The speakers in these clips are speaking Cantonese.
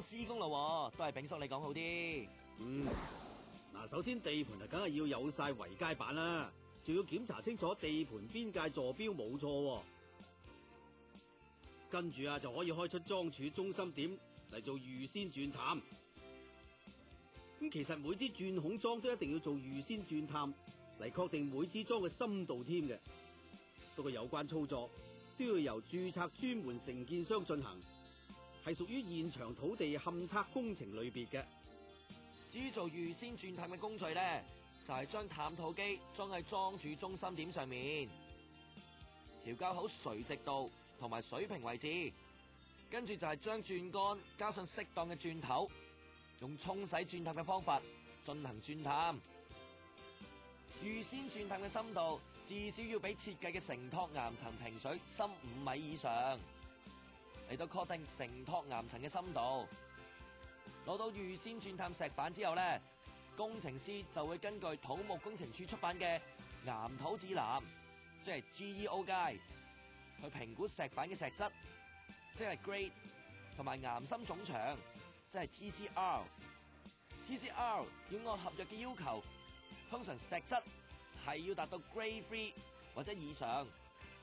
施工咯，都係炳叔你講好啲。嗱，首先地盤梗係要有晒圍街板啦，仲要檢查清楚地盤邊界坐標冇錯。跟住就可以開出樁柱中心點嚟做預先鑽探。咁其實每支鑽孔樁都一定要做預先鑽探嚟確定每支樁嘅深度添嘅。不過有關操作都要由註冊專門承建商進行，係屬於現場土地勘測工程類別嘅。至於做預先鑽探嘅工序咧，就係將探土機裝喺樁柱中心點上面，調校好垂直度同埋水平位置，跟住就係將鑽桿加上適當嘅鑽頭，用沖洗鑽探嘅方法進行鑽探。預先鑽探嘅深度至少要比設計嘅承托岩層平水深5米以上，嚟到確定承托岩層嘅深度。攞到預先鑽探石板之後咧，工程師就會根據土木工程處出版嘅岩土指南，即係 GEO Guide，去評估石板嘅石質，即係 grade， 同埋岩深總長，即係 TCR。TCR 要按合約嘅要求，通常石質係要達到 grade 3或者以上，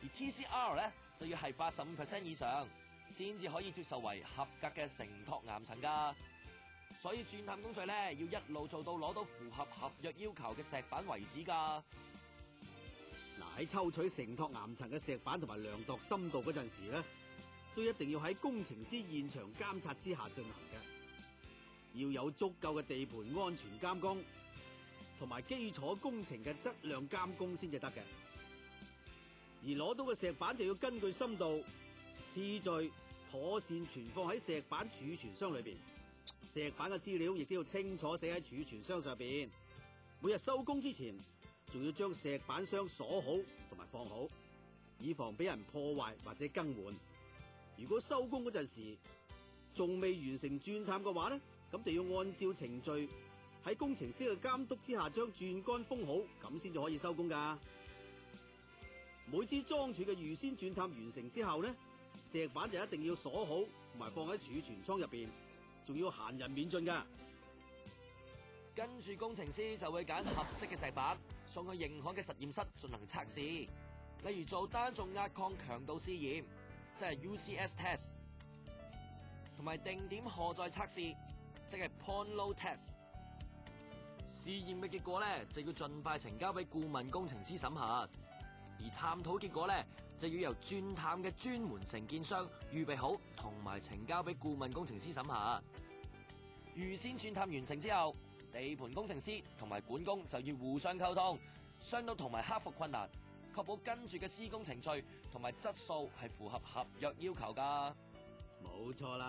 而 TCR 咧就要係 85% 以上，先至可以接受為合格嘅承托岩層噶。所以鑽探工序咧要一路做到攞到符合合約要求嘅石板為止噶。喺抽取承托岩層嘅石板同埋量度深度嗰陣時咧，都一定要喺工程師現場監察之下進行嘅，要有足夠嘅地盤安全監工同埋基礎工程嘅質量監工先至得嘅。而攞到嘅石板就要根據深度次序妥善存放喺石板儲存箱裏邊。石板嘅資料亦都要清楚寫喺儲存箱上邊。每日收工之前，仲要將石板箱鎖好同埋放好，以防俾人破壞或者更換。如果收工嗰陣時仲未完成鑽探嘅話咧，咁就要按照程序喺工程師嘅監督之下將鑽桿封好，咁先至可以收工噶。每支樁柱嘅預先鑽探完成之後咧，石板就一定要鎖好同埋放喺儲存倉入邊，仲要閒人免進噶。跟住工程師就會揀合適嘅石板送去認可嘅實驗室進行測試，例如做單重壓抗強度試驗，即係 UCS test， 同埋定點荷載測試，即係 point load test。試驗嘅結果咧就要盡快呈交俾顧問工程師審核，而探討結果咧就要由鑽探嘅專門承建商預備好，同埋呈交俾顧問工程師審核。預先鑽探完成之後，地盤工程師同埋管工就要互相溝通，商討同埋克服困難，確保跟住嘅施工程序同埋質素係符合合約要求噶。冇錯啦。